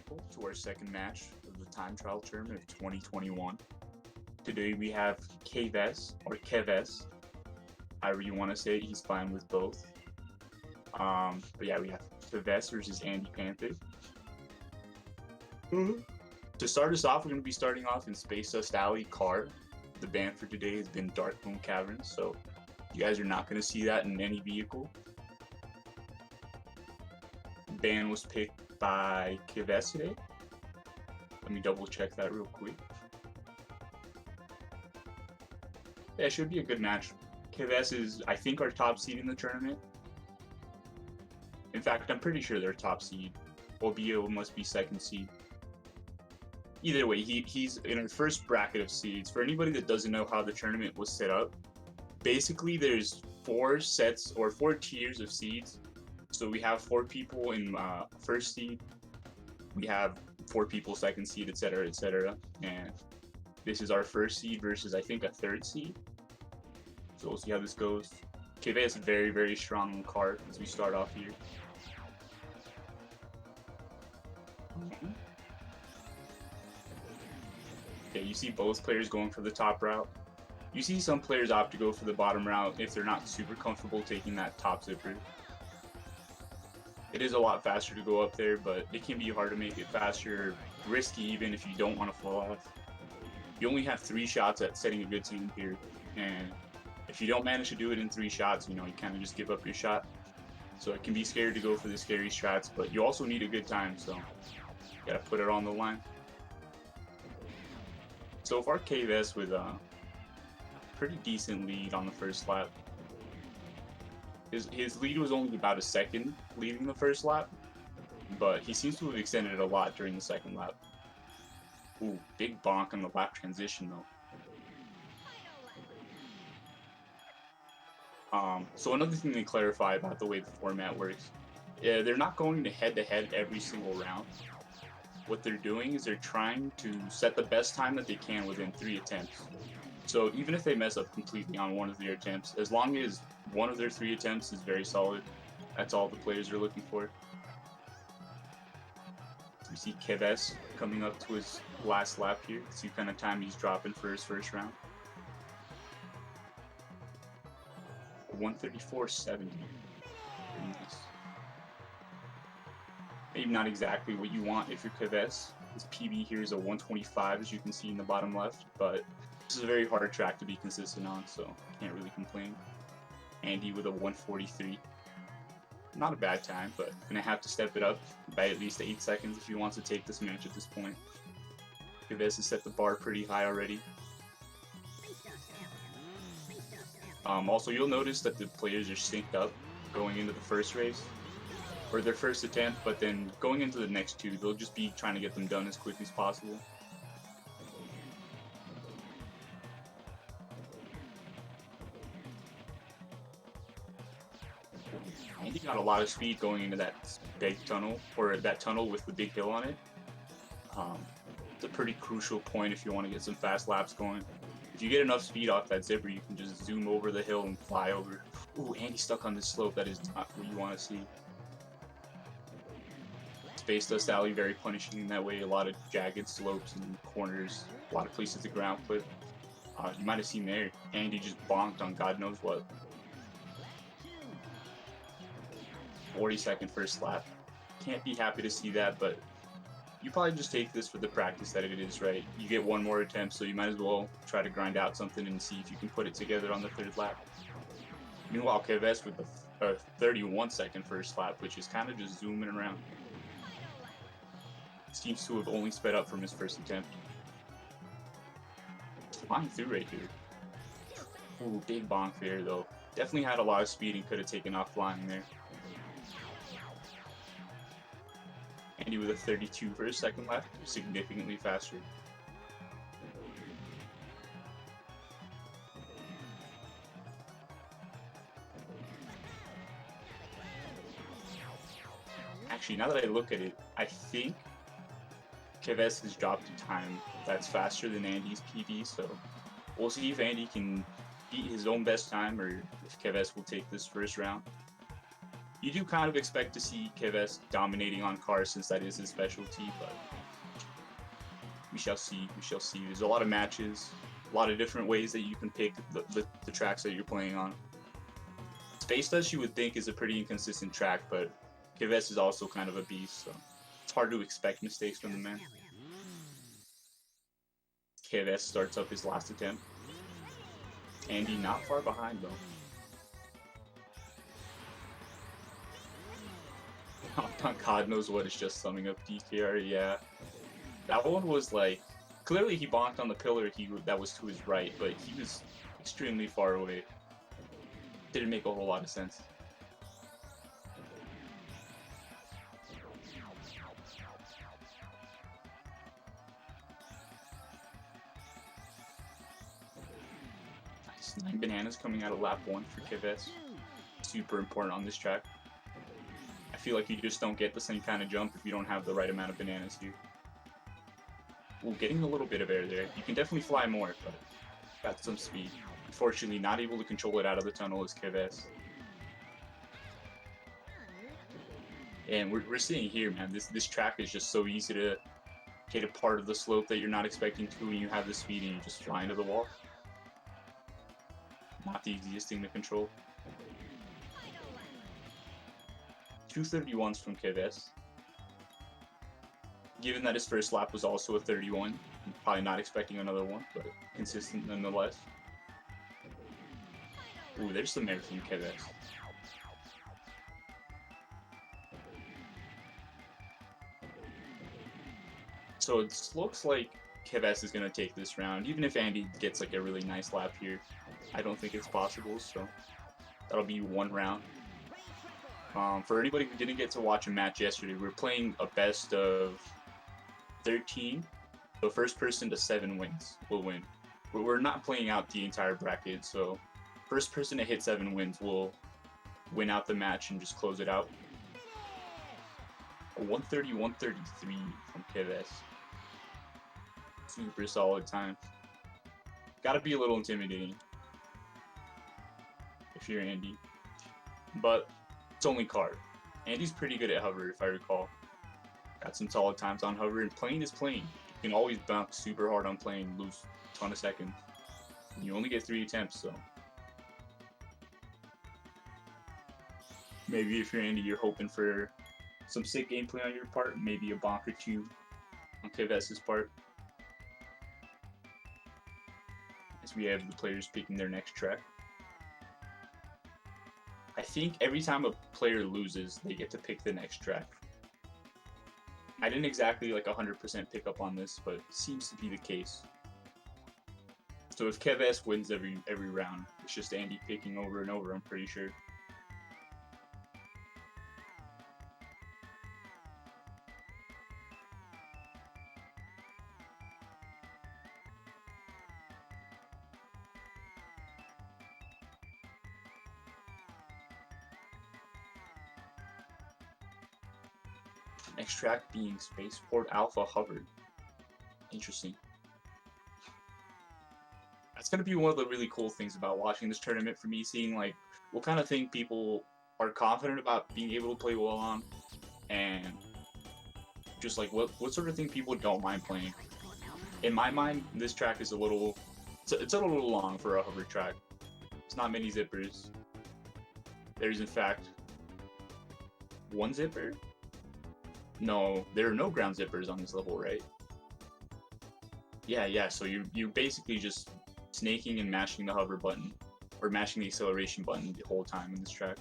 people to our second match of the time trial tournament of 2021. Today we have Kvess, or Kvess, however you want to say it, he's fine with both. But yeah, we have Kvess versus andypanther. To start us off, we're going to be starting off in Space Dust Alley Car. The ban for today has been Dark Moon Caverns, so you guys are not going to see that in any vehicle. Ban was picked by Kvess today. Let me double check that real quick. Yeah, it should be a good match. Kvess is, I think, our top seed in the tournament. In fact, I'm pretty sure they're top seed. Obio must be second seed. Either way, he's in our first bracket of seeds. For anybody that doesn't know how the tournament was set up, basically there's 4 sets or 4 tiers of seeds. So we have 4 people in first seed, we have 4 people second seed, etc., etc. And this is our first seed versus, I think, a third seed. So we'll see how this goes. Kvess is very, very strong in card as we start off here. Okay, you see both players going for the top route. You see some players opt to go for the bottom route if they're not super comfortable taking that top zipper. It is a lot faster to go up there, but it can be hard to make it faster, risky even if you don't want to fall off. You only have 3 shots at setting a good team here, and if you don't manage to do it in 3 shots, you kind of just give up your shot. So it can be scary to go for the scary strats, but you also need a good time, so you gotta put it on the line. So far, Kvess with a pretty decent lead on the first lap. His lead was only about a second leading the first lap, but he seems to have extended it a lot during the second lap. Ooh, big bonk on the lap transition though. So another thing to clarify about the way the format works, they're not going to head-to-head every single round. What they're doing is they're trying to set the best time that they can within 3 attempts. So even if they mess up completely on one of their attempts, as long as one of their 3 attempts is very solid, that's all the players are looking for. We see Kvess coming up to his last lap here. See what kind of time he's dropping for his first round. 134.70. Nice. Maybe not exactly what you want if you're Kvess. His PB here is a 125, as you can see in the bottom left, but this is a very hard track to be consistent on, so can't really complain. Andy with a 143. Not a bad time, but gonna have to step it up by at least 8 seconds if he wants to take this match at this point. Kvess has set the bar pretty high already. Also, you'll notice that the players are synced up going into the first race, or their first attempt, but then going into the next 2, they'll just be trying to get them done as quickly as possible. Andy got a lot of speed going into that big tunnel, or that tunnel with the big hill on it. It's a pretty crucial point if you want to get some fast laps going. If you get enough speed off that zipper, you can just zoom over the hill and fly over. Ooh, Andy stuck on this slope. That is not what you want to see. Space Dust Alley, very punishing in that way. A lot of jagged slopes and corners, a lot of places to ground flip. You might have seen there, Andy just bonked on God knows what. 40-second first lap. Can't be happy to see that, but you probably just take this for the practice that it is, right? You get 1 more attempt, so you might as well try to grind out something and see if you can put it together on the 3rd lap. Meanwhile, Kvess with a 31-second first lap, which is kind of just zooming around. Seems to have only sped up from his first attempt. Flying through right here. Ooh, big bonk there though. Definitely had a lot of speed and could have taken off flying there. Andy with a 32 for his second lap, significantly faster. Actually, now that I look at it, I think Kvess has dropped a time that's faster than Andy's PB, so we'll see if Andy can beat his own best time or if Kvess will take this first round. You do kind of expect to see Kvess dominating on cars since that is his specialty, but we shall see. We shall see. There's a lot of matches, a lot of different ways that you can pick the tracks that you're playing on. Space Dust, you would think, is a pretty inconsistent track, but Kvess is also kind of a beast, so it's hard to expect mistakes from the man. Kvess starts up his last attempt. Andy not far behind, though. God knows what is just summing up DKR, yeah. That one was like, clearly he bonked on the pillar that was to his right, but he was extremely far away. Didn't make a whole lot of sense. Nice, 9 bananas coming out of lap 1 for Kvess. Super important on this track. I feel like you just don't get the same kind of jump if you don't have the right amount of bananas here. Ooh, getting a little bit of air there. You can definitely fly more, but got some speed. Unfortunately, not able to control it out of the tunnel is Kvess. And we're seeing here, man, this track is just so easy to hit a part of the slope that you're not expecting to when you have the speed and you just fly into the wall. Not the easiest thing to control. 231s from Kvess. Given that his first lap was also a 31, I'm probably not expecting another one, but consistent nonetheless. Ooh, there's some air from Kvess. So it looks like Kvess is going to take this round. Even if Andy gets like a really nice lap here, I don't think it's possible, so that'll be 1 round. For anybody who didn't get to watch a match yesterday, we're playing a best of 13. So first person to 7 wins will win. But we're not playing out the entire bracket, so first person to hit 7 wins will win out the match and just close it out. A 130-133 from Kvess. Super solid time. Gotta be a little intimidating if you're Andy. But it's only car. Andy's pretty good at hover, if I recall. Got some solid times on hover, and plane is plane. You can always bounce super hard on plane, lose a ton of seconds. You only get 3 attempts, so. Maybe if you're Andy, you're hoping for some sick gameplay on your part, maybe a bonk or 2 on Kvess's part. As we have the players picking their next track. I think every time a player loses, they get to pick the next track. I didn't exactly like 100% pick up on this, but it seems to be the case. So if Kvess wins every round, it's just Andy picking over and over, I'm pretty sure. Next track being Spaceport Alpha Hovered. Interesting. That's going to be one of the really cool things about watching this tournament for me, seeing like what kind of thing people are confident about being able to play well on, and just like what sort of thing people don't mind playing. In my mind, this track is it's a little long for a hover track. It's not many zippers. There's in fact 1 zipper. No, there are no ground zippers on this level, right? Yeah, so you basically just snaking and mashing the hover button, or mashing the acceleration button the whole time in this track.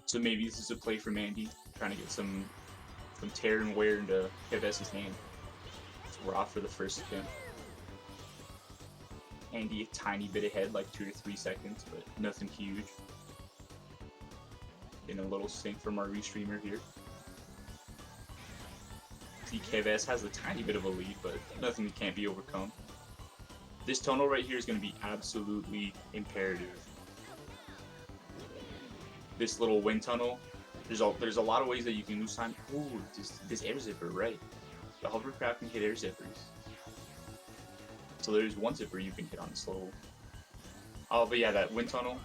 So maybe this is a play from Andy, trying to get some tear and wear into Kvess's hand. So we're off for the first attempt. Andy a tiny bit ahead, like 2 to 3 seconds, but nothing huge. Getting a little sync from our restreamer here. See, Kvess has a tiny bit of a lead, but nothing that can't be overcome. This tunnel right here is going to be absolutely imperative. This little wind tunnel, there's a lot of ways that you can lose time. Ooh, this air zipper, right? The hovercraft can hit air zippers. So there's 1 zipper you can hit on this level. Oh, but yeah, that wind tunnel,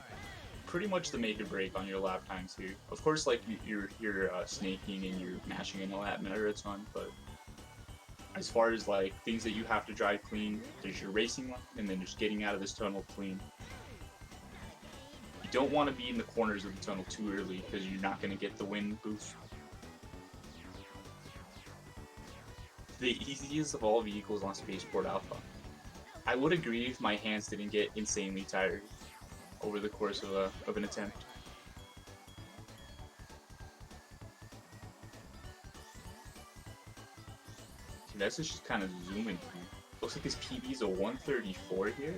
pretty much the make or break on your lap times here. Of course, like you're snaking and you're mashing in a lap matter a ton, but as far as like things that you have to drive clean, there's your racing line, and then just getting out of this tunnel clean. You don't want to be in the corners of the tunnel too early because you're not going to get the wind boost. The easiest of all vehicles on Spaceport Alpha. I would agree if my hands didn't get insanely tired over the course of an attempt. Kvess is just kind of zooming. Looks like his PB is a 134 here.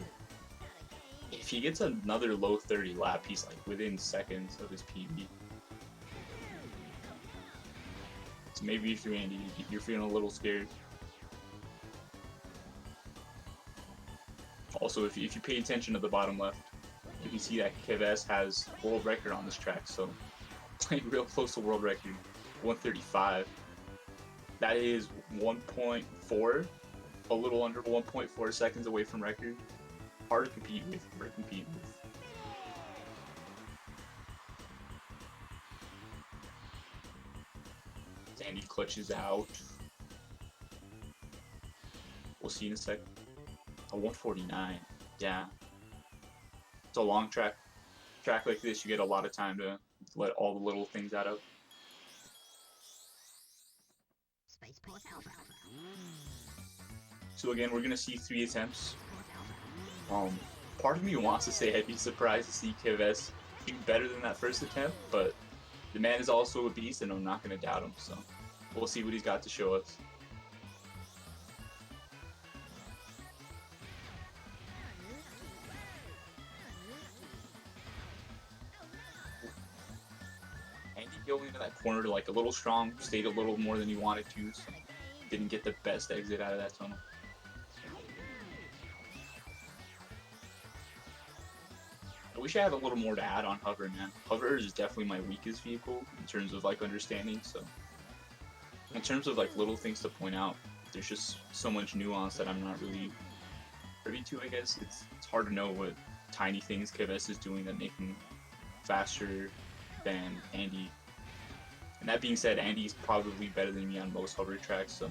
If he gets another low 30 lap, he's like within seconds of his PB. So maybe if you're Andy, you're feeling a little scared. Also, if you pay attention to the bottom left, you can see that Kvess has world record on this track, so playing real close to world record, 135. That is 1.4, a little under 1.4 seconds away from record. Hard to compete with, Sandy clutches out. We'll see in a sec. A 149, yeah. It's a long track. Track like this, you get a lot of time to let all the little things out of. So again, we're gonna see 3 attempts. Part of me wants to say I'd be surprised to see Kvess do better than that first attempt, but the man is also a beast, and I'm not gonna doubt him. So we'll see what he's got to show us. Andy going into that corner to like a little strong, stayed a little more than he wanted to, so didn't get the best exit out of that tunnel. I wish I had a little more to add on Hover, man. Hover is definitely my weakest vehicle in terms of like understanding, so in terms of like little things to point out, there's just so much nuance that I'm not really privy to, I guess. It's hard to know what tiny things Kvess is doing that make him faster than Andy. And that being said, Andy's probably better than me on most hover tracks, so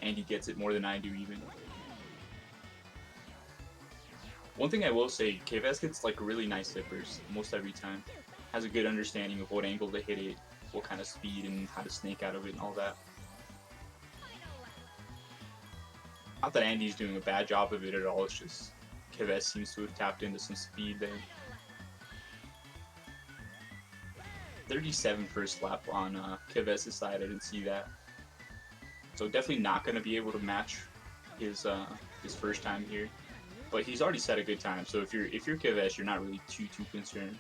Andy gets it more than I do even. One thing I will say, Kvess gets like really nice zippers almost every time. Has a good understanding of what angle to hit it, what kind of speed, and how to snake out of it and all that. Not that Andy's doing a bad job of it at all, it's just Kvess seems to have tapped into some speed there. 37 first lap on Kvess' side, I didn't see that. So definitely not going to be able to match his first time here. But he's already set a good time, so if you're Kvess, you're not really too concerned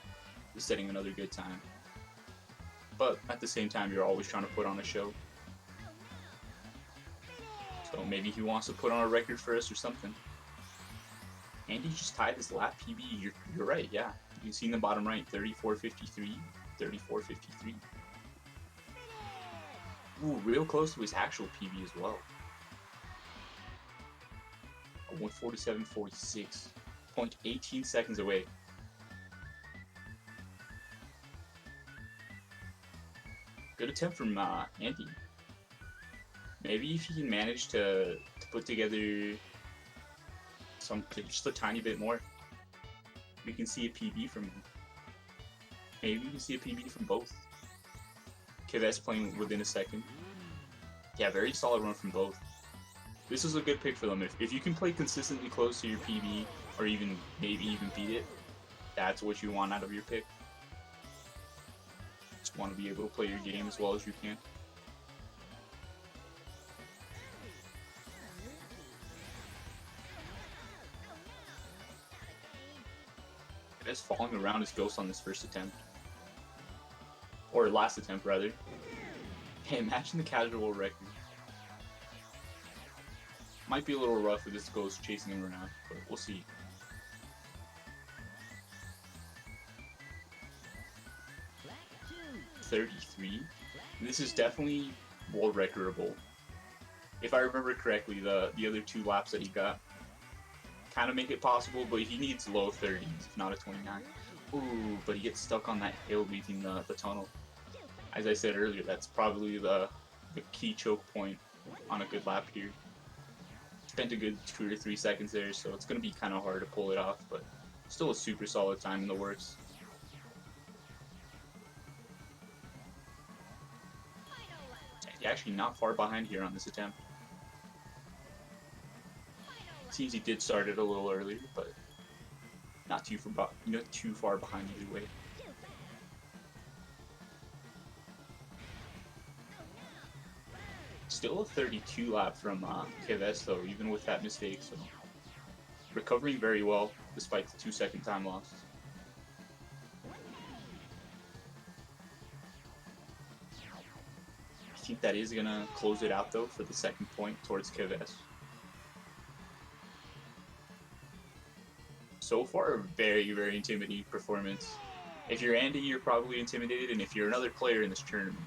with setting another good time. But at the same time, you're always trying to put on a show. So maybe he wants to put on a record for us or something. Andy just tied his lap PB. You're right, yeah. You can see in the bottom right, 34.53, 34.53. Ooh, real close to his actual PB as well. 147.46, 0.18 seconds away. Good attempt from Andy. Maybe if he can manage to put together something just a tiny bit more, we can see a PB from him. Maybe we can see a PB from both. Kvess playing within a second. Yeah, very solid run from both. This is a good pick for them. If you can play consistently close to your PB, or even maybe even beat it, that's what you want out of your pick. Just want to be able to play your game as well as you can. Kvess falling around his ghost on this first attempt. Or last attempt, rather. Hey, imagine the casual record. Might be a little rough with this ghost chasing him around, but we'll see. .33. This is definitely world recordable. If I remember correctly, the other 2 laps that he got kind of make it possible, but he needs low 30s, if not a 29. Ooh, but he gets stuck on that hill leaving the tunnel. As I said earlier, that's probably the key choke point on a good lap here. Spent a good 2 or 3 seconds there, so it's going to be kind of hard to pull it off, but still a super solid time in the works. Actually not far behind here on this attempt. Seems he did start it a little earlier, but not too far behind either way. Still a 32 lap from Kvess though, even with that mistake, so recovering very well despite the 2-second time loss. I think that is gonna close it out though for the second point towards Kvess. So far, a very, very intimidating performance. If you're Andy, you're probably intimidated, and if you're another player in this tournament,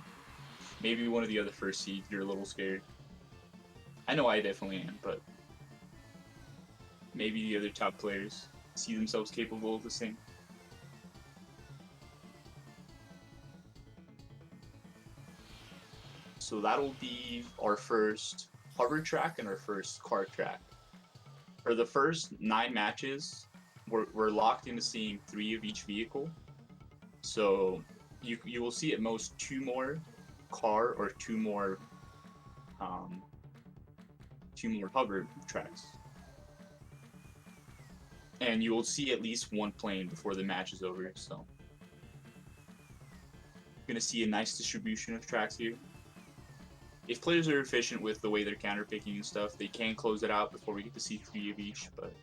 maybe one of the other first seeds, you're a little scared. I know I definitely am, but maybe the other top players see themselves capable of the same. So that'll be our first hover track and our first kart track. For the first 9 matches, we're locked into seeing 3 of each vehicle. So you will see at most 2 more car or 2 more hover tracks. And you will see at least 1 plane before the match is over, so you're gonna see a nice distribution of tracks here. If players are efficient with the way they're counterpicking and stuff, they can close it out before we get to see 3 of each, but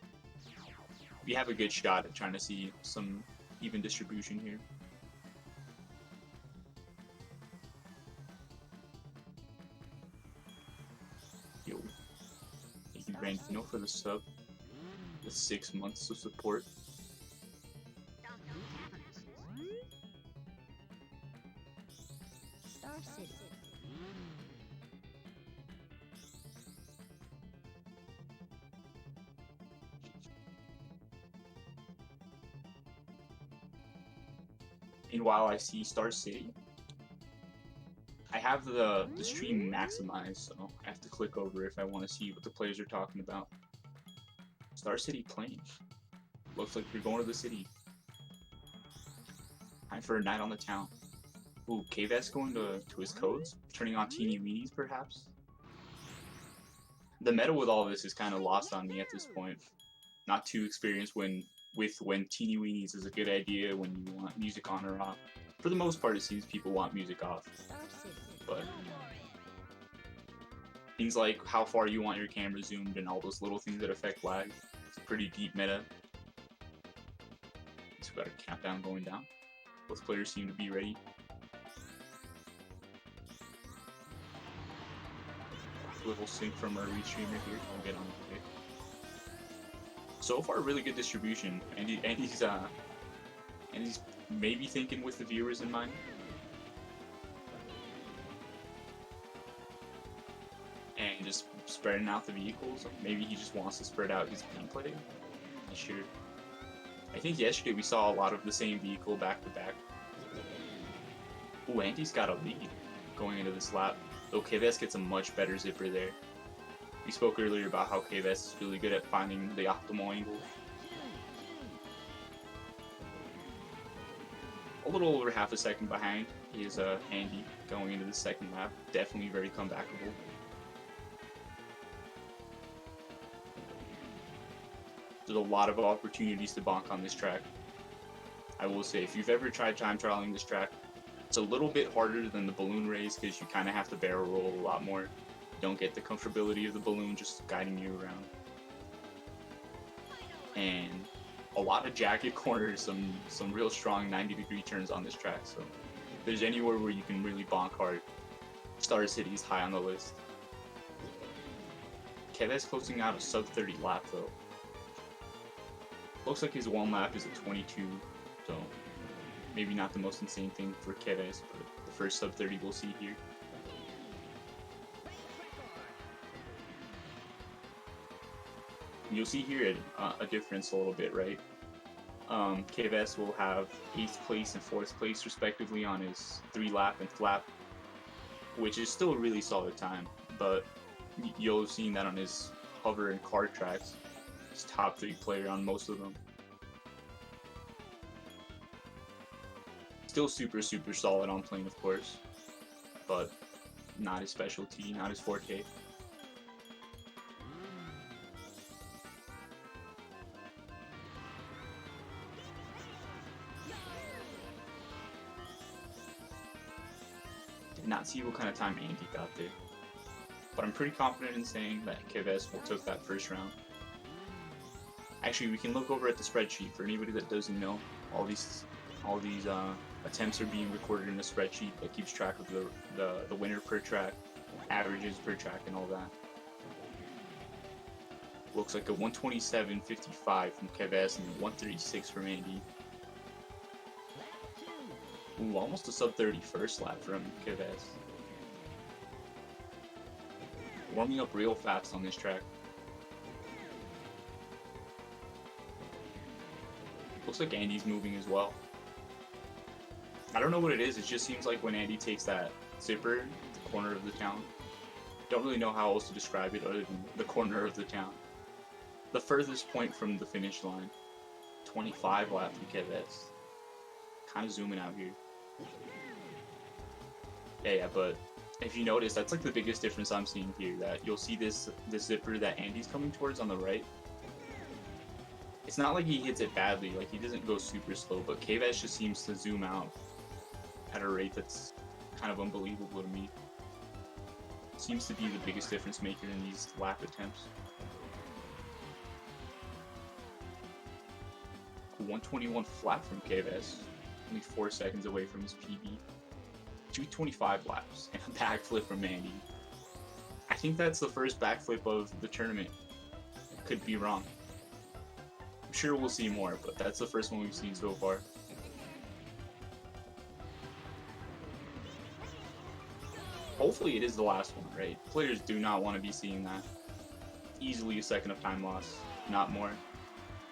we have a good shot at trying to see some even distribution here. Yo, thank you, Brandino, for the sub. The 6 months of support. Star City. Meanwhile, I see Star City. I have the stream maximized, so I have to click over if I want to see what the players are talking about. Star City playing. Looks like you're going to the city. Time for a night on the town. Ooh, Kvess going to his codes? Turning on teeny weenies, perhaps? The meta with all of this is kind of lost on me at this point. Not too experienced when teeny weenies is a good idea, when you want music on or off. For the most part, it seems people want music off. But things like how far you want your camera zoomed and all those little things that affect lag, it's a pretty deep meta. So we got a countdown going down. Both players seem to be ready. Little sync from our restreamer here. We'll get on the pick. So far, really good distribution. Andy's maybe thinking with the viewers in mind. And just spreading out the vehicles. Maybe he just wants to spread out his gameplay. Not sure. I think yesterday we saw a lot of the same vehicle back to back. Ooh, Andy's got a lead going into this lap. Though Kvess gets a much better zipper there. We spoke earlier about how Kvess is really good at finding the optimal angle. A little over half a second behind is Andy going into the second lap. Definitely very comebackable. There's a lot of opportunities to bonk on this track. I will say, if you've ever tried time trialing this track, it's a little bit harder than the balloon race because you kind of have to barrel roll a lot more. You don't get the comfortability of the balloon just guiding you around. And a lot of jagged corners, some real strong 90-degree turns on this track. So if there's anywhere where you can really bonk hard, Star City's high on the list. Kvess closing out a sub 30 lap though. Looks like his 1 lap is a 22, so maybe not the most insane thing for Kvess, but the first sub 30 we'll see here. You'll see here a difference a little bit, right? Kvess will have 8th place and 4th place respectively on his 3-lap and flap, which is still a really solid time, but you'll have seen that on his hover and card tracks. He's top 3 player on most of them. Still super solid on plane, of course, but not his specialty, not his forte. Did not see what kind of time Andy got there, but I'm pretty confident in saying that Kvess will took that first round. Actually, we can look over at the spreadsheet for anybody that doesn't know. All these attempts are being recorded in a spreadsheet that keeps track of the winner per track, averages per track, and all that. Looks like a 127.55 from Kvess and 136 from Andy. Ooh, almost a sub-30 first lap from Kvess. Warming up real fast on this track. Looks like Andy's moving as well. I don't know what it is, it just seems like when Andy takes that zipper, the corner of the town. Don't really know how else to describe it other than the corner of the town. The furthest point from the finish line. 25 lap from Kvess. Kind of zooming out here. Yeah, but if you notice, that's like the biggest difference I'm seeing here, that you'll see this zipper that Andy's coming towards on the right. It's not like he hits it badly, like he doesn't go super slow, but Kvess just seems to zoom out at a rate that's kind of unbelievable to me. Seems to be the biggest difference maker in these lap attempts. 121 flat from Kvess, only 4 seconds away from his PB. 225 laps and a backflip from Andy. I think that's the first backflip of the tournament. Could be wrong. I'm sure we'll see more, but that's the first one we've seen so far. Hopefully it is the last one, right? Players do not want to be seeing that. Easily a second of time loss, not more.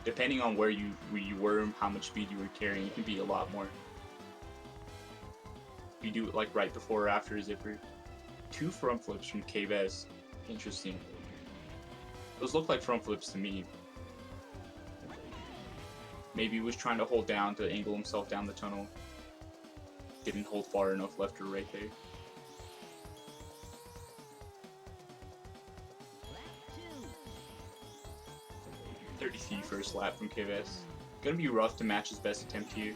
Depending on where you were, how much speed you were carrying, it can be a lot more. You do it like right before or after a zipper. 2 front flips from Kvess. Interesting. Those look like front flips to me. Maybe he was trying to hold down to angle himself down the tunnel. Didn't hold far enough left or right there. First lap from Kvess. Gonna be rough to match his best attempt here.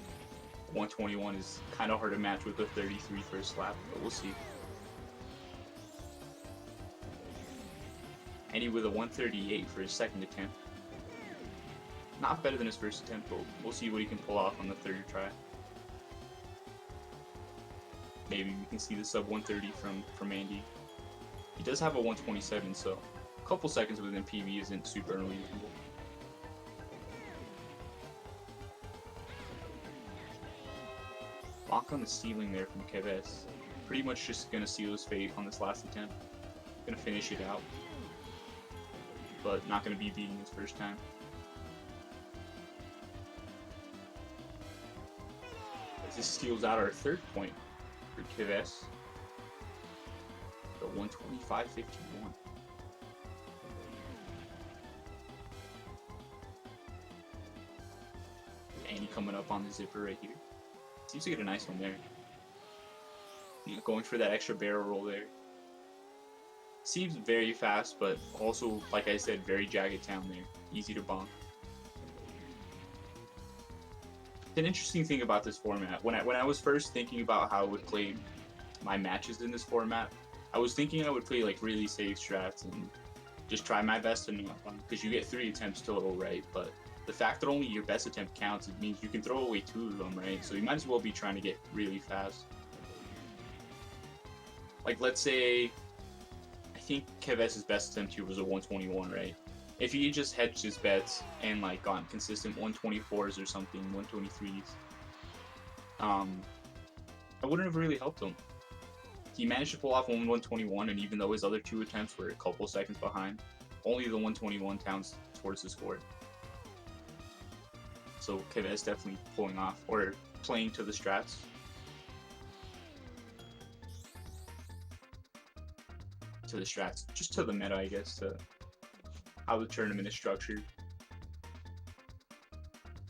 121 is kind of hard to match with a 33 first lap, but we'll see. Andy with a 138 for his second attempt. Not better than his first attempt, but we'll see what he can pull off on the third try. Maybe we can see the sub 130 from Andy. He does have a 127, so a couple seconds within PB isn't super unreasonable. Lock on the ceiling there from Kvess. Pretty much just gonna seal his fate on this last attempt. Gonna finish it out, but not gonna be beating his first time. This steals out our third point for Kvess. The 125.51. Andy coming up on the zipper right here. Seems to get a nice one there. Going for that extra barrel roll there. Seems very fast, but also, like I said, very jagged down there. Easy to bonk. An interesting thing about this format, when I was first thinking about how I would play my matches in this format, I was thinking I would play like really safe strats and just try my best to not bonk, because you get 3 attempts total, right? But the fact that only your best attempt counts, it means you can throw away 2 of them, right? So you might as well be trying to get really fast. Like, let's say, I think Kvess's best attempt here was a 121, right? If he just hedged his bets and like gone consistent 124s or something, 123s, I wouldn't have really helped him. He managed to pull off 121, and even though his other 2 attempts were a couple seconds behind, only the 121 counts towards the score. So Kvess definitely pulling off or playing to the strats. To the strats, just to the meta, I guess, to how the tournament is structured.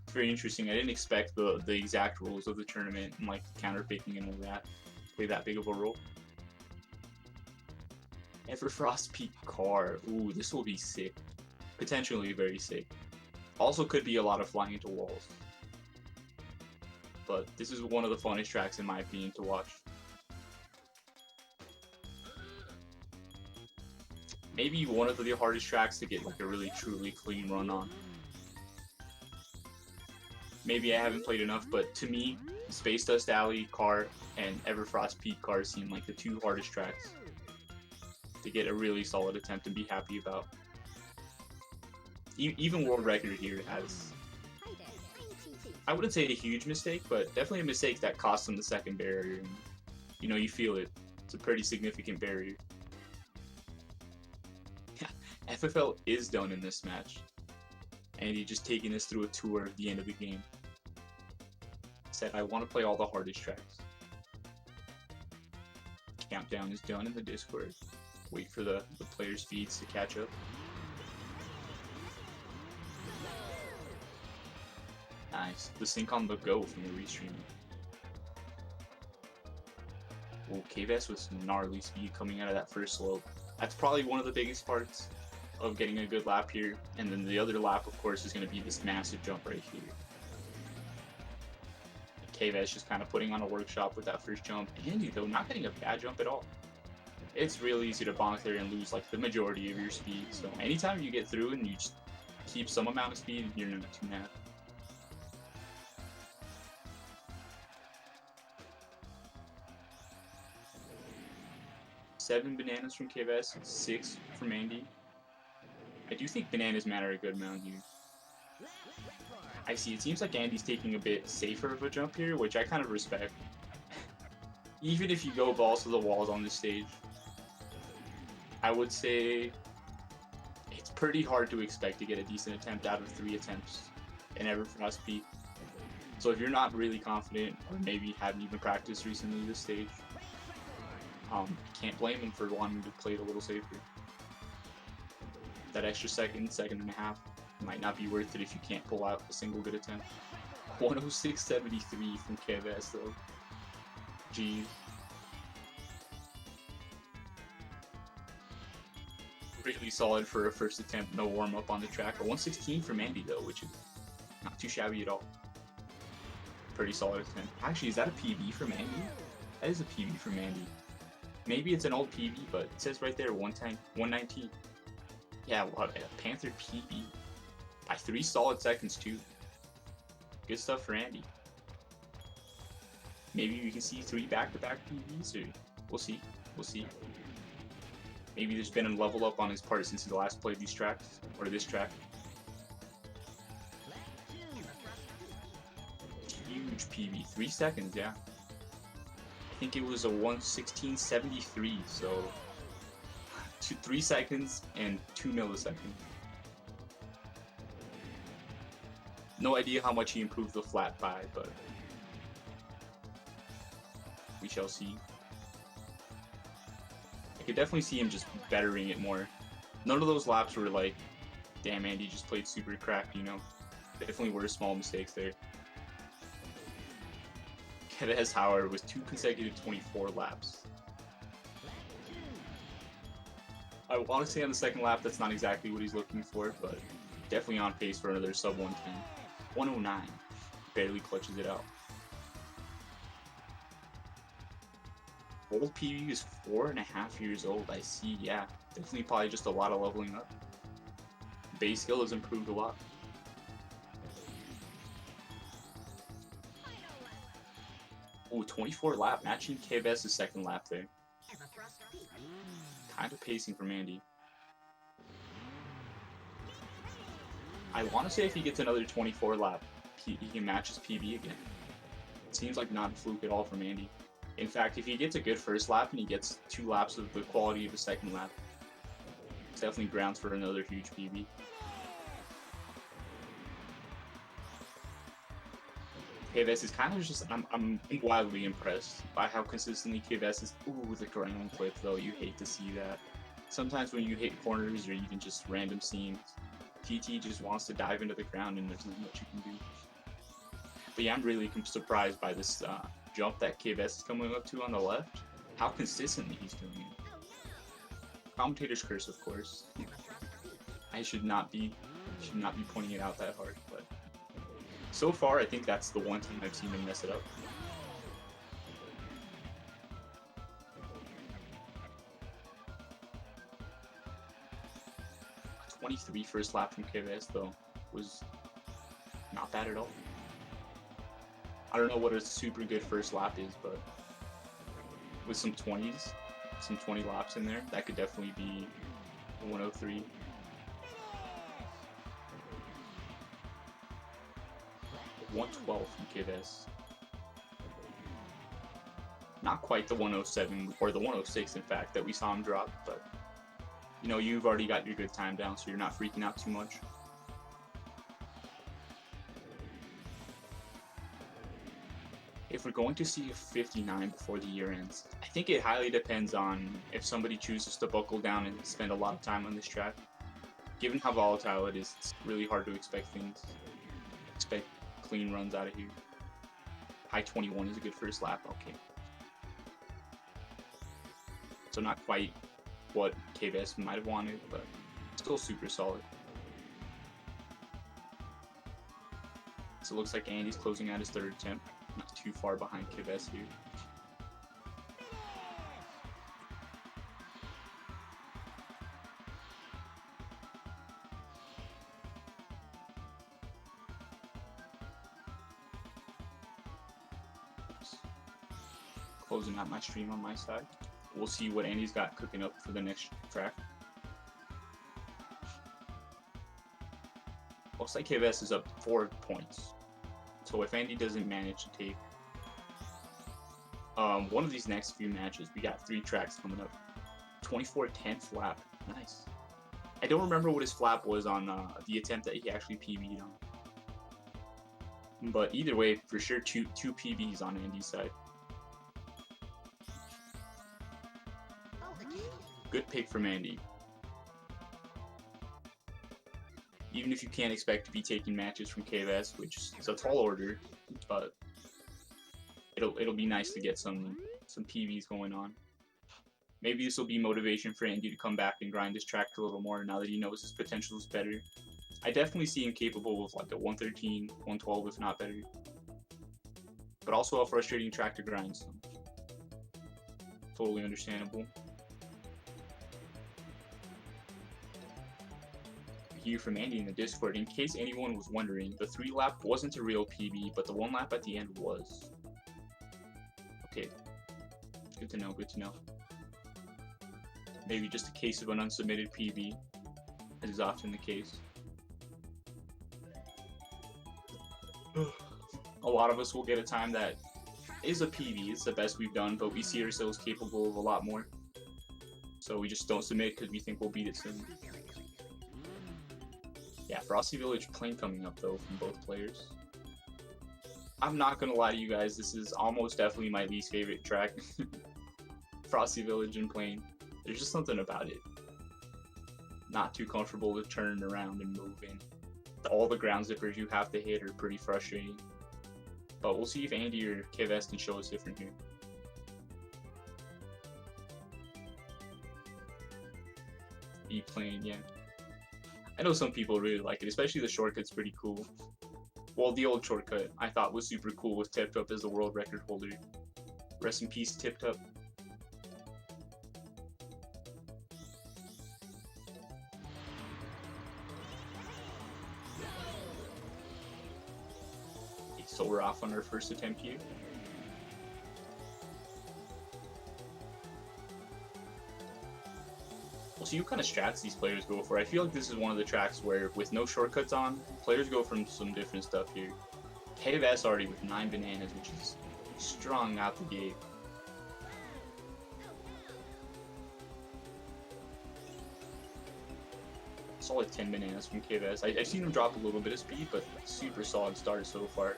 It's very interesting. I didn't expect the exact rules of the tournament and like counter picking and all that play that big of a role. Everfrost Peak Car. Ooh, this will be sick. Potentially very sick. Also could be a lot of flying into walls. But this is one of the funnest tracks in my opinion to watch. Maybe one of the hardest tracks to get like a really truly clean run on. Maybe I haven't played enough, but to me, Space Dust Alley Car and Everfrost Peak Car seem like the two hardest tracks to get a really solid attempt and be happy about. Even World Record here has, I wouldn't say a huge mistake, but definitely a mistake that cost them the second barrier. And, you know, you feel it. It's a pretty significant barrier. Yeah, FFL is done in this match. And he's just taking us through a tour of the end of the game. Said, I want to play all the hardest tracks. Countdown is done in the Discord. Wait for the players' feeds to catch up. Nice. The sync on the go from the restreaming. Oh, Kvess with some gnarly speed coming out of that first slope. That's probably one of the biggest parts of getting a good lap here. And then the other lap, of course, is going to be this massive jump right here. Kvess just kind of putting on a workshop with that first jump. Andy, though, not getting a bad jump at all. It's really easy to bonk there and lose like the majority of your speed. So anytime you get through and you just keep some amount of speed, you're not too mad. Seven bananas from Kvess, 6 from Andy. I do think bananas matter a good amount here. I see, it seems like Andy's taking a bit safer of a jump here, which I kind of respect. Even if you go balls to the walls on this stage, I would say it's pretty hard to expect to get a decent attempt out of 3 attempts in Everfrost Peak. So if you're not really confident, or maybe haven't even practiced recently this stage, can't blame him for wanting to play it a little safer. That extra second and a half might not be worth it if you can't pull out a single good attempt. 106.73 from Kvess though. Jeez. Really solid for a first attempt, no warm up on the track. A 116 from Andy though, which is not too shabby at all. Pretty solid attempt. Actually, is that a PB from Andy? That is a PB from Andy. Maybe it's an old PB, but it says right there 119. Yeah, what a Panther PB. By 3 solid seconds too. Good stuff for Andy. Maybe we can see 3 back-to-back PBs, or we'll see. We'll see. Maybe there's been a level up on his part since he last played these tracks, or this track. Huge PB, 3 seconds, yeah. I think it was a 116.73, so 3 seconds and 2 milliseconds. No idea how much he improved the flat by, but we shall see. I could definitely see him just bettering it more. None of those laps were like, damn, Andy just played super cracked, you know? Definitely were small mistakes there. Kvess, however, with 2 consecutive 24 laps. I want to say on the second lap that's not exactly what he's looking for, but definitely on pace for another sub 110. 109. Barely clutches it out. Old PB is 4.5 years old. I see, yeah. Definitely probably just a lot of leveling up. Base skill has improved a lot. Ooh, 24 lap, matching Kvess' second lap there. Kind of pacing from Andy. I want to say if he gets another 24 lap, he can match his PB again. It seems like not a fluke at all from Andy. In fact, if he gets a good first lap and he gets 2 laps of the quality of the second lap, it's definitely grounds for another huge PB. Kvess is kind of just, I'm wildly impressed by how consistently Kvess is. Ooh, the ground clip though, you hate to see that. Sometimes when you hit corners or even just random seams, TT just wants to dive into the ground and there's not much you can do. But yeah, I'm really surprised by this jump that Kvess is coming up to on the left. How consistently he's doing it. Commentator's curse, of course. I should not be pointing it out that hard, but so far I think that's the one time I've seen him mess it up. A 23 first lap from Kvess though was not bad at all. I don't know what a super good first lap is, but with some 20s, some 20 laps in there, that could definitely be 103. .112 from Kvess. Not quite the 107 or the 106 in fact that we saw him drop, but you know, you've already got your good time down, so you're not freaking out too much. If we're going to see a 59 before the year ends, I think it highly depends on if somebody chooses to buckle down and spend a lot of time on this track. Given how volatile it is, it's really hard to expect clean runs out of here. High 21 is a good first lap, okay. So not quite what Kvess might have wanted, but still super solid. So it looks like Andy's closing out his third attempt. Not too far behind Kvess here. Closing out my stream on my side. We'll see what Andy's got cooking up for the next track. Looks like Kvess is up 4 points. So if Andy doesn't manage to take one of these next few matches, we got 3 tracks coming up. 24 10th lap. Nice. I don't remember what his flap was on the attempt that he actually PB'd on. But either way, for sure, two PBs on Andy's side. Good pick from Andy. Even if you can't expect to be taking matches from Kvess, which is a tall order, but it'll be nice to get some PBs going on. Maybe this will be motivation for Andy to come back and grind his track a little more now that he knows his potential is better. I definitely see him capable of like a 113, 112 if not better. But also a frustrating track to grind, so totally understandable. Here from Andy in the Discord, in case anyone was wondering, the 3 lap wasn't a real PB, but the 1 lap at the end was. Okay, good to know, good to know. Maybe just a case of an unsubmitted PB, as is often the case. A lot of us will get a time that is a PB, it's the best we've done, but we see ourselves capable of a lot more. So we just don't submit because we think we'll beat it soon. Yeah, Frosty Village Plain coming up though from both players. I'm not gonna lie to you guys, this is almost definitely my least favorite track. Frosty Village and Plain. There's just something about it. Not too comfortable to turn around and move in. All the ground zippers you have to hit are pretty frustrating. But we'll see if Andy or Kvess can show us different here. E-Plane, yeah. I know some people really like it, especially the shortcut's pretty cool. Well, the old shortcut I thought was super cool with Tipped Up as the world record holder. Rest in peace, Tipped Up. Okay, so we're off on our first attempt here. We'll see what kind of strats these players go for. I feel like this is one of the tracks where, with no shortcuts on, players go from some different stuff here. Kvess already with 9 bananas, which is strong out the gate. Solid 10 bananas from Kvess. I've seen him drop a little bit of speed, but super solid start so far.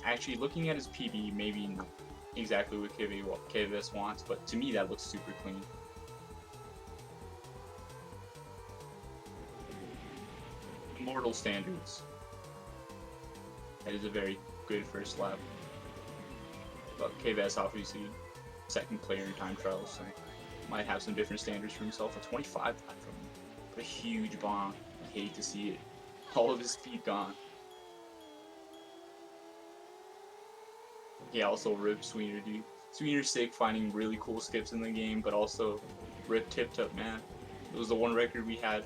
Actually, looking at his PB, maybe not exactly what Kvess wants, but to me that looks super clean. Immortal standards. That is a very good first lap. But Kvess obviously second player in time trials, so might have some different standards for himself. A 25 lap from him, but a huge bomb. I hate to see it. All of his speed gone. Yeah, also rip Sweener, dude. Sweener's sick, finding really cool skips in the game, but also rip Tip Top, man. It was the one record we had.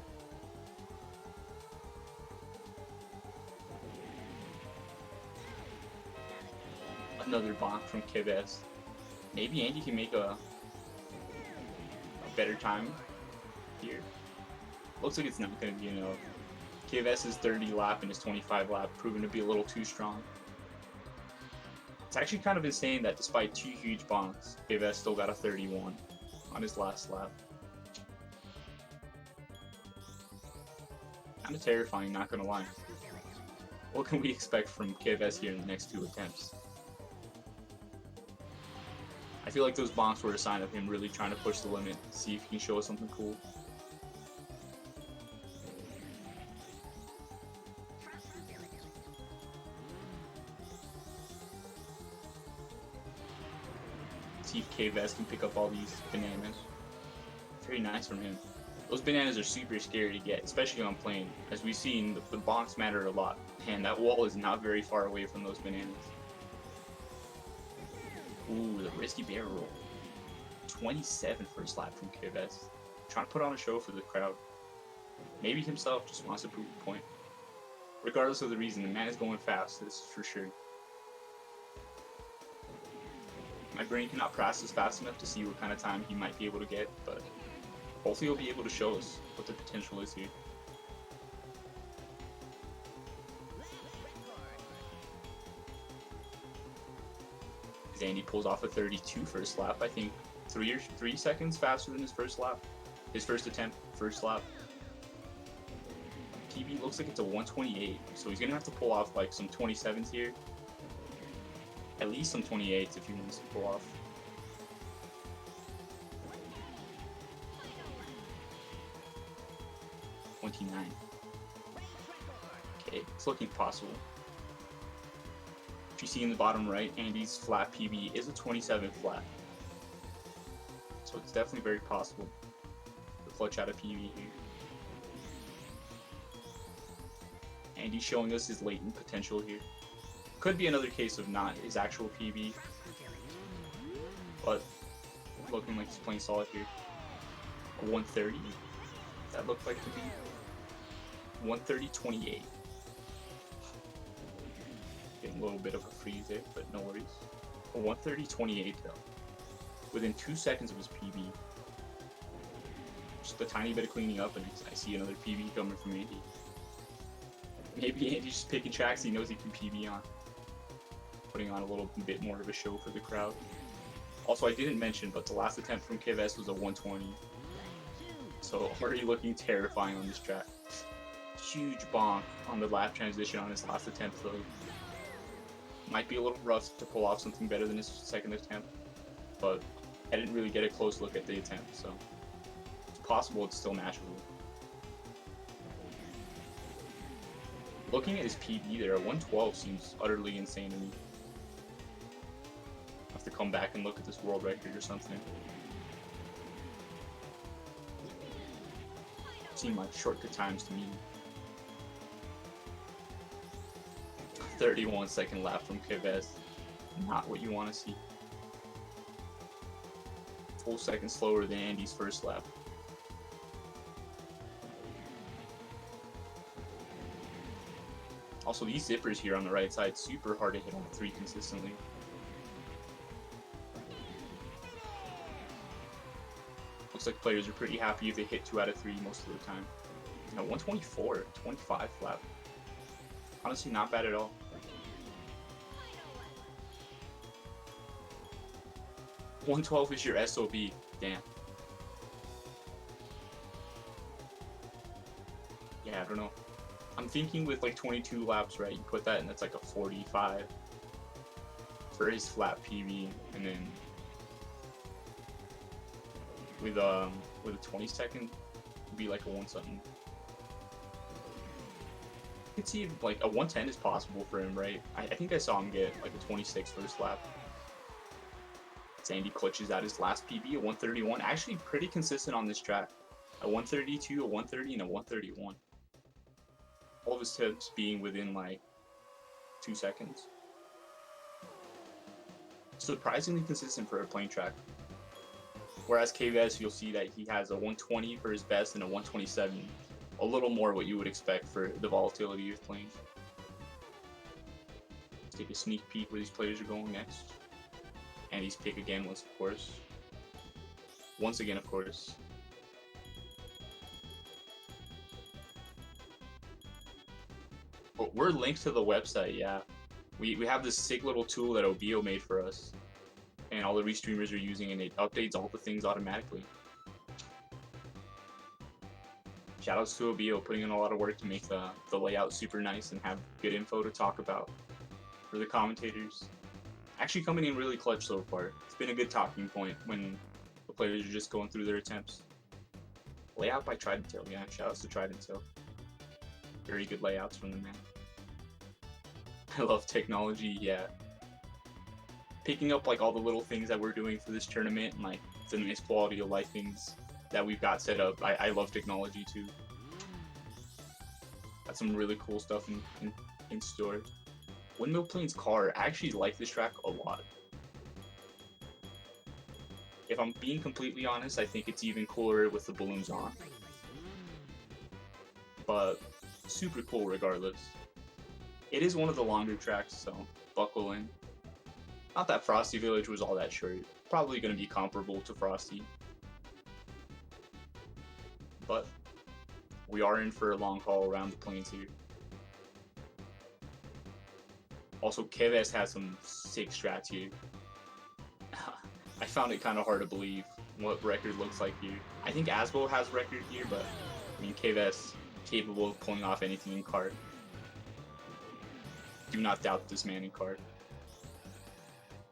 Another bonk from Kvess. Maybe Andy can make a better time here. Looks like it's not going to be enough. Kvess's 30 lap and his 25 lap proven to be a little too strong. It's actually kind of insane that despite two huge bonks, Kvess still got a 31 on his last lap. Kind of terrifying, not gonna lie. What can we expect from Kvess here in the next two attempts? I feel like those bonks were a sign of him really trying to push the limit, see if he can show us something cool. See if Kvess can pick up all these bananas. Very nice from him. Those bananas are super scary to get, especially on plane. As we've seen, the bonks matter a lot, and that wall is not very far away from those bananas. Ooh, the risky barrel roll. 27 first lap from Kvess. Trying to put on a show for the crowd. Maybe himself just wants to prove a point. Regardless of the reason, the man is going fast, this is for sure. My brain cannot process fast enough to see what kind of time he might be able to get, but hopefully he'll be able to show us what the potential is here. As Andy pulls off a 32 first lap, I think 3 seconds faster than his first lap. His first attempt, first lap. PB looks like it's a 128, so he's gonna have to pull off like some 27s here. At least some 28s if he wants to pull off. Okay, it's looking possible. If you see in the bottom right, Andy's flat PB is a 27 flat. So it's definitely very possible to clutch out a PB here. Andy's showing us his latent potential here. Could be another case of not his actual PB, but looking like he's playing solid here. A 130, that looked like to be 130.28. Getting a little bit of a freeze there, but no worries. A 130.28 though, within 2 seconds of his PB. Just a tiny bit of cleaning up, and I see another PB coming from Andy. Maybe Andy's just picking tracks he knows he can PB on. Putting on a little bit more of a show for the crowd. Also, I didn't mention, but the last attempt from Kvess was a 120. So already looking terrifying on this track. Huge bonk on the lap transition on his last attempt though. Might be a little rough to pull off something better than his second attempt, but I didn't really get a close look at the attempt, so it's possible it's still matchable. Looking at his PB there, a 112 seems utterly insane to me. I have to come back and look at this world record or something. Seem like shortcut times to me. 31-second lap from Kvess. Not what you want to see. Full second slower than Andy's first lap. Also, these zippers here on the right side, super hard to hit on the 3 consistently. Looks like players are pretty happy if they hit 2 out of 3 most of the time. Now 124, 25 flat. Honestly, not bad at all. $112 is your SOB. Damn. Yeah, I don't know. I'm thinking with like 22 laps, right? You put that and that's like a 45. for his flat PB, and then with a 20-second, would be like a 1 something. You could see if, like, a 110 is possible for him, right? I think I saw him get like a 26 first lap. Sandy clutches out his last PB, a 131. Actually pretty consistent on this track. A 132, a 130, and a 131. All of his tips being within like 2 seconds. Surprisingly consistent for a plane track. Whereas Kvess, you'll see that he has a 120 for his best and a 127. A little more what you would expect for the volatility of planes. Let's take a sneak peek where these players are going next. Andy's pick again was, of course. Once again, of course. But we're linked to the website, yeah. We have this sick little tool that Obio made for us. And all the restreamers are using, and it updates all the things automatically. Shoutouts to Obio, putting in a lot of work to make the layout super nice and have good info to talk about for the commentators. Actually coming in really clutch so far. It's been a good talking point when the players are just going through their attempts. Layout by Trident Tail, yeah, shoutouts to Trident Tail. Very good layouts from the man. I love technology, yeah. Picking up like all the little things that we're doing for this tournament and like the nice quality of life things that we've got set up. I love technology too. Got some really cool stuff in store. Windmill Plains car, I actually like this track a lot. If I'm being completely honest, I think it's even cooler with the balloons on. But super cool regardless. It is one of the longer tracks, so buckle in. Not that Frosty Village was all that short. Probably going to be comparable to Frosty. But we are in for a long haul around the plains here. Also, Kvess has some sick strats here. I found it kind of hard to believe what record looks like here. I think Asbo has record here, but I mean, Kvess capable of pulling off anything in kart. Do not doubt this man in kart.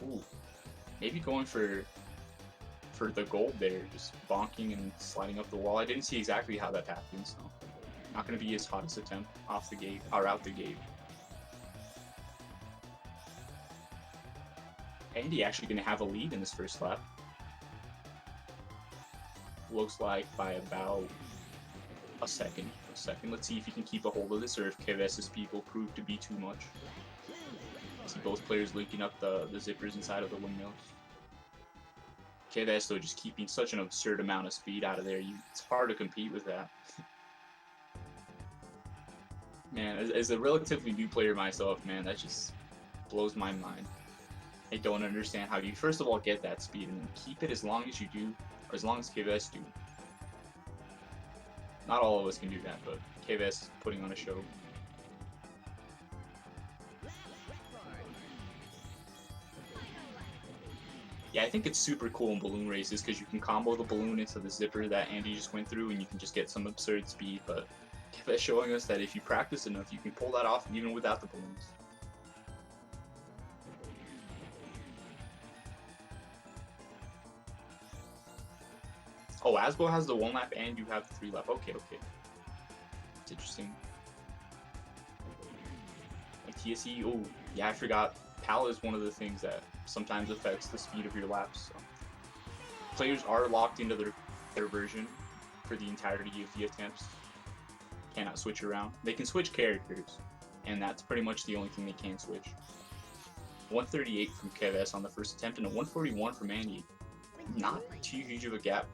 Ooh, maybe going for the gold there, just bonking and sliding up the wall. I didn't see exactly how that happened, so not going to be his hottest attempt off the gate or out the gate. Andy actually going to have a lead in this first lap. Looks like by about a second. Let's see if he can keep a hold of this or if Kvess's speed will prove to be too much. See both players linking up the zippers inside of the windmills. Kvess though just keeping such an absurd amount of speed out of there. It's hard to compete with that. Man, as a relatively new player myself, man, that just blows my mind. I don't understand how you first of all get that speed and then keep it as long as you do, or as long as Kvess do. Not all of us can do that, but Kvess putting on a show. Yeah, I think it's super cool in balloon races because you can combo the balloon into the zipper that Andy just went through and you can just get some absurd speed, but Kvess showing us that if you practice enough, you can pull that off even without the balloons. Oh, Asbo has the 1 lap and you have the 3 lap. Okay. It's interesting. Like TSE, oh, yeah, I forgot. PAL is one of the things that sometimes affects the speed of your laps. So. Players are locked into their version for the entirety of the attempts. Cannot switch around. They can switch characters, and that's pretty much the only thing they can switch. 138 from Kvess on the first attempt and a 141 from Andy. Not too huge of a gap.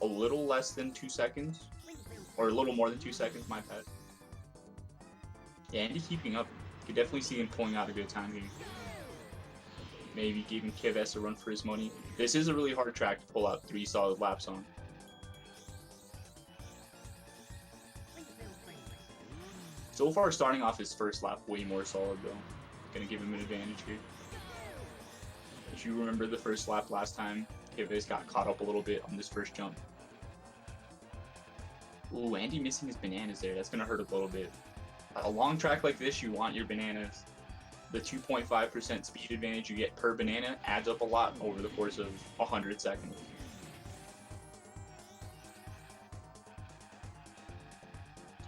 A little less than 2 seconds, or a little more than 2 seconds, my bad. Yeah, Andy keeping up. You could definitely see him pulling out a good time here. Maybe giving Kvess a run for his money. This is a really hard track to pull out 3 solid laps on. So far, starting off his first lap way more solid though. Gonna give him an advantage here. If you remember the first lap last time, Kvess got caught up a little bit on this first jump. Ooh, Andy missing his bananas there. That's gonna hurt a little bit. A long track like this, you want your bananas. the 2.5% speed advantage you get per banana adds up a lot over the course of 100 seconds.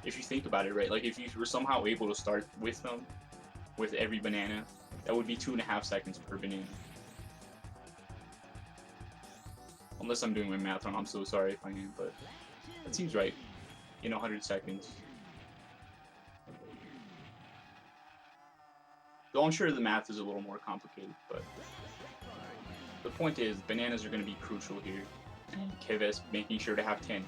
If you think about it, right, like if you were somehow able to start with them, with every banana, that would be 2.5 seconds per banana. Unless I'm doing my math wrong, I'm so sorry if I am, but that seems right in 100 seconds. Though I'm sure the math is a little more complicated, but the point is, bananas are going to be crucial here, and Kvess making sure to have 10,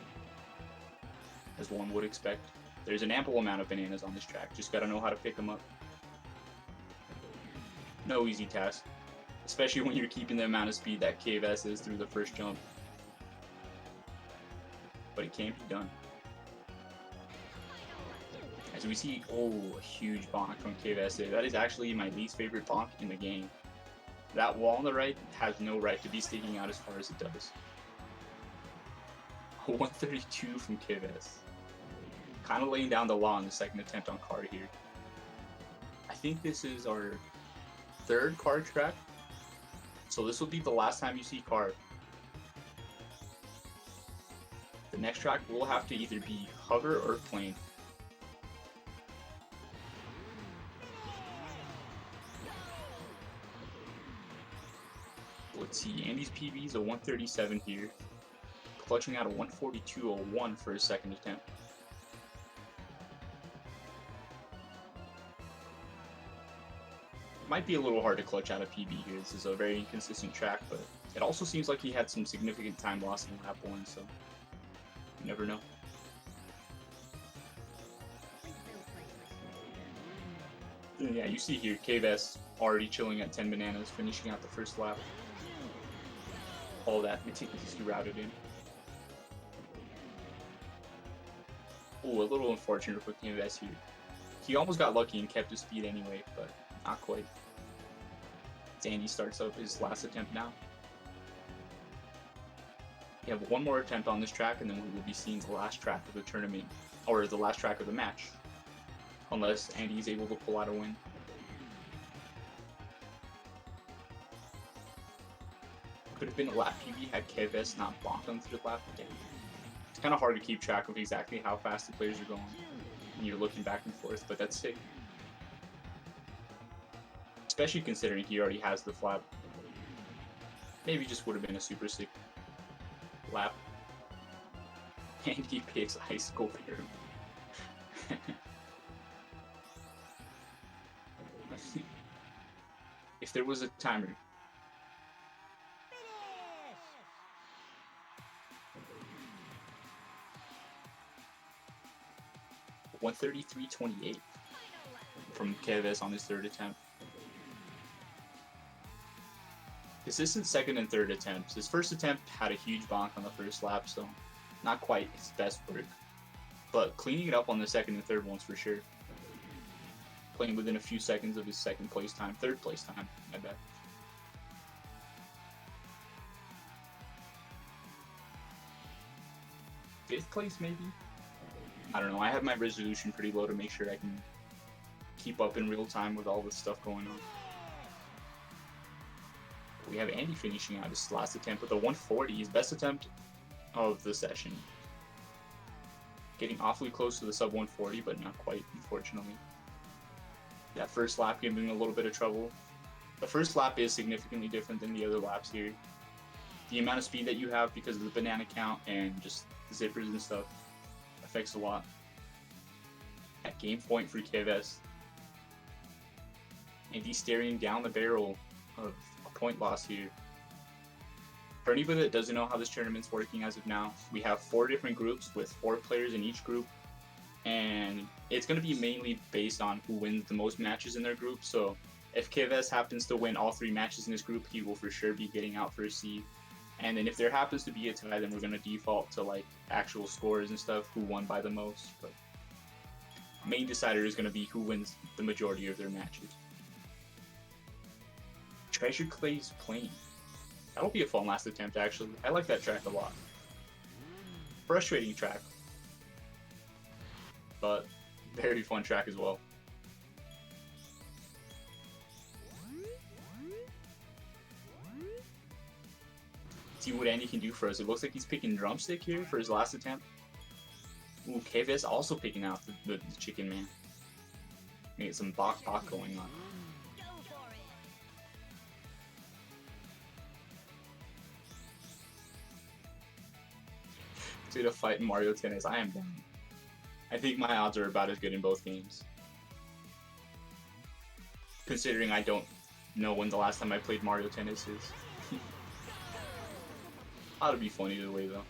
as one would expect. There's an ample amount of bananas on this track, just gotta know how to pick them up. No easy task, especially when you're keeping the amount of speed that Kvess is through the first jump. But it can be done. As we see, oh, a huge bonk from Kvess there. That is actually my least favorite bonk in the game. That wall on the right has no right to be sticking out as far as it does. 132 from Kvess. Kind of laying down the law on the second attempt on card here. I think this is our third card track. So this will be the last time you see card. The next track will have to either be hover or plane. Let's see, Andy's PB is a 137 here, clutching out a 142.01 for his second attempt. Might be a little hard to clutch out a PB here. This is a very inconsistent track, but it also seems like he had some significant time loss in lap 1, so you never know. And yeah, you see here, Kvess already chilling at 10 bananas, finishing out the first lap. All that meticulously routed in. Oh, a little unfortunate for Kvess here. He almost got lucky and kept his speed anyway, but not quite. Andy starts up his last attempt now. We have one more attempt on this track, and then we will be seeing the last track of the tournament, or the last track of the match. Unless Andy is able to pull out a win. Could have been a lap PB had Kvess not bonked him through the lap. Damn. It's kind of hard to keep track of exactly how fast the players are going when you're looking back and forth, but that's sick. Especially considering he already has the flap. Maybe just would have been a super sick lap. And he picks Icicle Bear. If there was a timer. 133.28 from Kvess on his third attempt. Consistent second and third attempts. His first attempt had a huge bonk on the first lap, so not quite his best work. But cleaning it up on the second and third ones for sure. Playing within a few seconds of his second place time, third place time, I bet. Fifth place maybe? I don't know, I have my resolution pretty low to make sure I can keep up in real time with all this stuff going on. We have Andy finishing out his last attempt with a 140, his best attempt of the session. Getting awfully close to the sub 140, but not quite, unfortunately. That first lap gave him a little bit of trouble. The first lap is significantly different than the other laps here. The amount of speed that you have because of the banana count and just the zippers and stuff affects a lot. At game point for Kvess. And he's staring down the barrel of a point loss here. For anybody that doesn't know how this tournament's working as of now, we have 4 different groups with 4 players in each group. And it's going to be mainly based on who wins the most matches in their group. So if Kvess happens to win all 3 matches in his group, he will for sure be getting out for a seed. And then if there happens to be a tie, then we're going to default to like actual scores and stuff, who won by the most. But main decider is going to be who wins the majority of their matches. Treasure Clay's Plane. That'll be a fun last attempt actually. I like that track a lot. Frustrating track, but very fun track as well. See what Andy can do for us. It looks like he's picking drumstick here for his last attempt. Ooh, Kvess also picking out the chicken man. Get some bok going on. To the fight in Mario Tennis, I am down. I think my odds are about as good in both games. Considering I don't know when the last time I played Mario Tennis is. Ought to be fun either way though.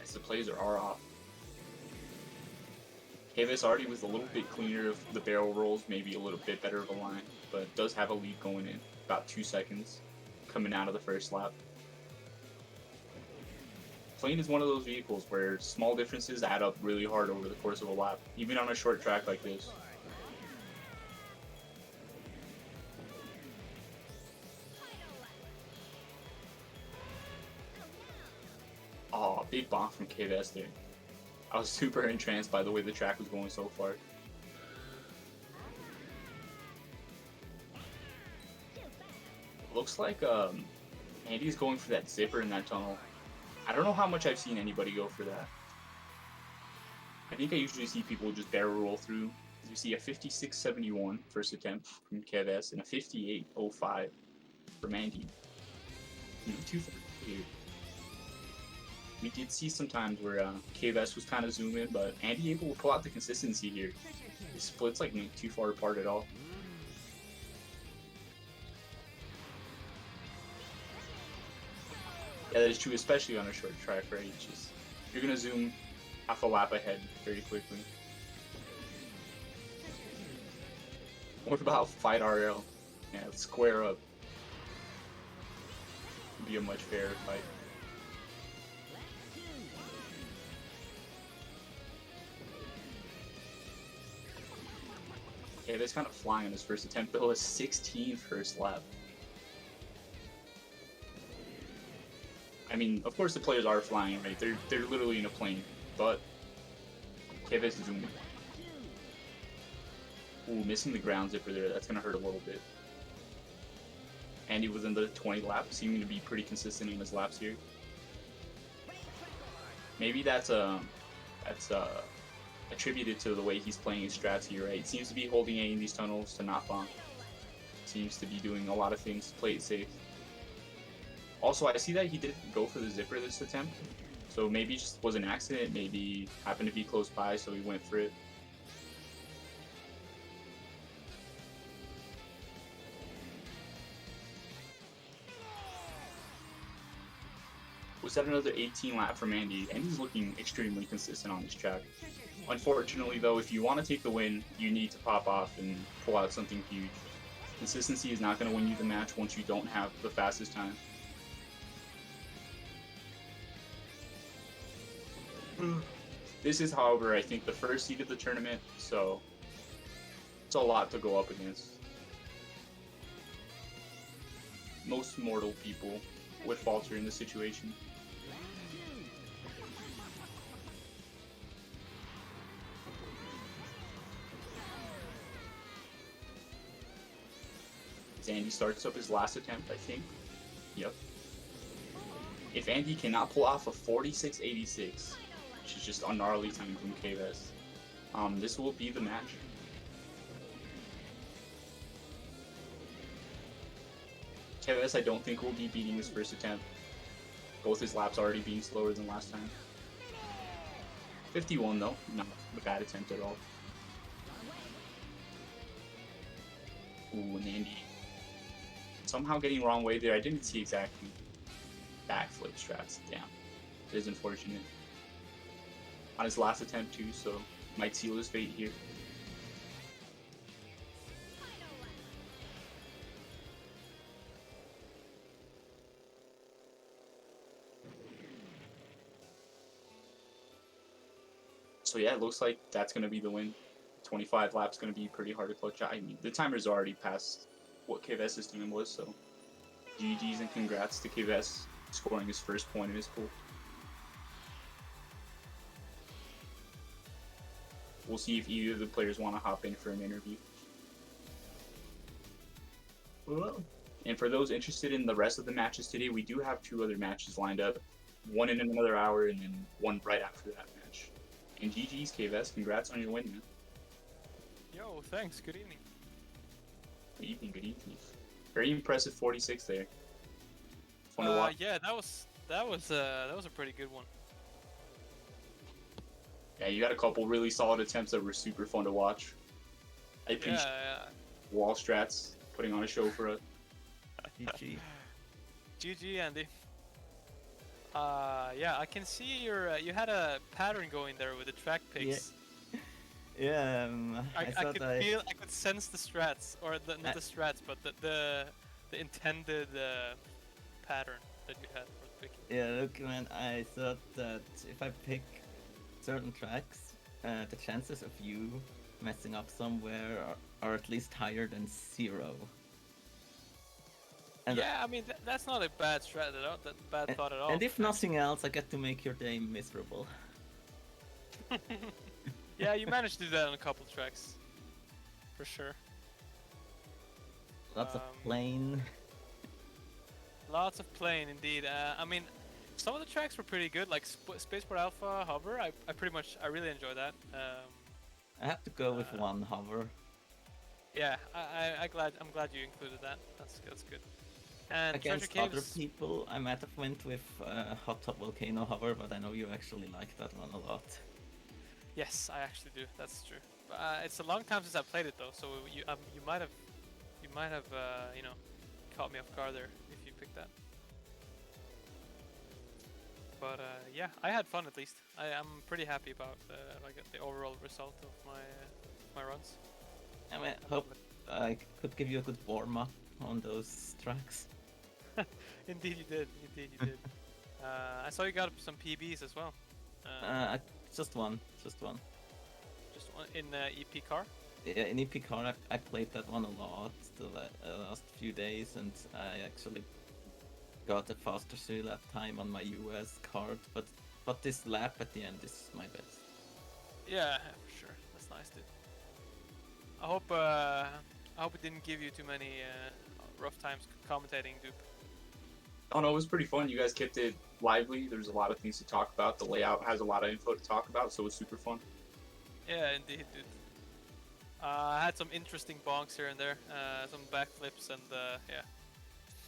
As the plays are off. Kvess already was a little bit cleaner of the barrel rolls, maybe a little bit better of a line, but does have a lead going in. About 2 seconds coming out of the first lap. Plane is one of those vehicles where small differences add up really hard over the course of a lap, even on a short track like this. Oh, big bomb from Kvess there. I was super entranced by the way the track was going so far. Looks like Andy's going for that zipper in that tunnel. I don't know how much I've seen anybody go for that. I think I usually see people just barrel roll through. You see a 56.71 first attempt from Kvess and a 58.05 from Andy. Too far here. We did see some times where Kvess was kind of zoom in, but Andy able to pull out the consistency here. The splits like not too far apart at all. Yeah, that is true, especially on a short track, right? Just you're gonna zoom half a lap ahead very quickly. What about fight RL? Yeah, let's square up. It'd be a much fairer fight. Okay, that's kind of flying on his first attempt, though. A 16 first lap. I mean, of course the players are flying, right? They're literally in a plane, but Kvess is zooming. Ooh, missing the ground zipper there. That's gonna hurt a little bit. Andy was in the 20 lap, seeming to be pretty consistent in his laps here. Maybe that's attributed to the way he's playing his strats here, right? Seems to be holding A in these tunnels to not bomb. Seems to be doing a lot of things to play it safe. Also, I see that he didn't go for the zipper this attempt, so maybe it just was an accident, maybe happened to be close by, so he went for it. Was that another 18 lap from Andy? Andy's looking extremely consistent on this track. Unfortunately though, if you want to take the win, you need to pop off and pull out something huge. Consistency is not going to win you the match once you don't have the fastest time. This is, however, I think the first seed of the tournament, so it's a lot to go up against. Most mortal people would falter in this situation. Andy starts up his last attempt, I think. Yep. If Andy cannot pull off a 46.86, which is just a gnarly time from Kvess, this will be the match. Kvess, I don't think will be beating his first attempt. Both his laps already being slower than last time. 51 though, not a bad attempt at all. Ooh, and Andy somehow getting wrong way there. I didn't see exactly backflip strats. Damn, it is unfortunate. On his last attempt too, so might seal his fate here. So yeah, it looks like that's going to be the win. 25 laps going to be pretty hard to clutch. I mean, the timer's already past what Kvess's time was, so GG's and congrats to Kvess scoring his first point in his pool. we'll see if either of the players want to hop in for an interview. Well, and for those interested in the rest of the matches today, we do have 2 other matches lined up. One in another hour, and then one right after that match. And GG's, Kvess. Congrats on your win, man. Yo, thanks. Good evening. Good evening, good evening. Very impressive 46 there. Fun to watch. Yeah, that was a pretty good one. Yeah, you got a couple really solid attempts that were super fun to watch. I appreciate Wall Strats putting on a show for us. GG. GG, Andy. Yeah, I can see you had a pattern going there with the track picks. Yeah, I could sense the strats, or not the strats, but the intended pattern that you had for picking. Yeah, look, man, I thought that if I pick certain tracks, the chances of you messing up somewhere are at least higher than 0. And yeah, I mean that's not a bad strat at all. That bad thought at all. And if nothing else, I get to make your day miserable. Yeah, you managed to do that on a couple tracks, for sure. Lots of plane. Lots of plane, indeed. I mean, some of the tracks were pretty good, like Spaceport Alpha Hover. I really enjoy that. I have to go with one hover. Yeah, I'm glad you included that. That's good. And against Treasure other Caves, people, I might have went with Hot Top Volcano Hover, but I know you actually like that one a lot. yes, I actually do. That's true. It's a long time since I played it though, so you might have you know, caught me off guard there if you picked that. But yeah, I had fun at least. I'm pretty happy about like the overall result of my runs. I mean, hope I could give you a good warm up on those tracks. Indeed, you did. I saw you got some PBs as well. Just one. Just one in EP car. Yeah, in EP car, I played that one a lot the last few days, and I actually got a faster 3-lap time on my US card, but this lap at the end is my best. Yeah, for sure. That's nice, dude. I hope it didn't give you too many rough times commentating, dude. Oh no, it was pretty fun. You guys kept it lively. There's a lot of things to talk about. The layout has a lot of info to talk about, so it was super fun. Yeah, indeed, dude. I had some interesting bonks here and there, some backflips, and yeah.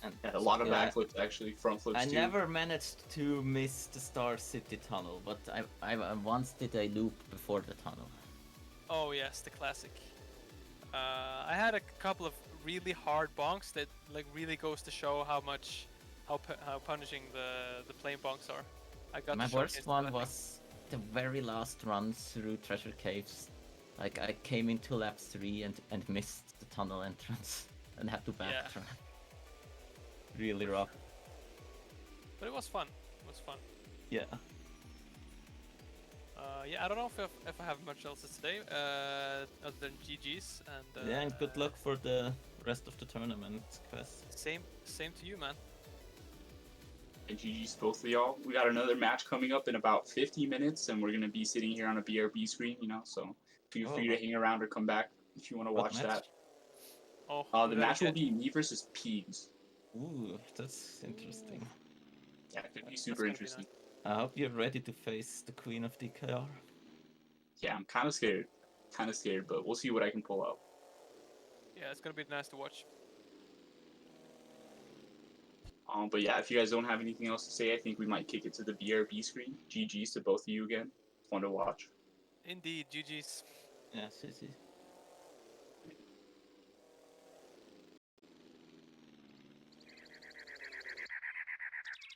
And a lot of backflips, actually, front flips too. I never managed to miss the Star City tunnel, but I once did a loop before the tunnel. Oh yes, the classic. I had a couple of really hard bonks that like really goes to show how punishing the plane bonks are. I got my worst one was the very last run through Treasure Caves. Like I came into lap 3 and missed the tunnel entrance and had to backtrack. Yeah. Really rough. But it was fun. Yeah. Yeah, I don't know if I have much else to say other than GG's and. Yeah, and good luck for the rest of the tournament, Kvess. Same to you, man. And GG's both of y'all. We got another match coming up in about 50 minutes, and we're gonna be sitting here on a BRB screen, you know. So feel free to hang around or come back if you want to watch that. Oh, the match will be me versus Peegs. Ooh, that's interesting. Yeah, it could be super interesting. I hope you're ready to face the Queen of DKR. Yeah, I'm kind of scared, but we'll see what I can pull out. Yeah, it's gonna be nice to watch. But yeah, if you guys don't have anything else to say, I think we might kick it to the BRB screen. GG's to both of you again. Fun to watch. Indeed, GG's. Yeah, see.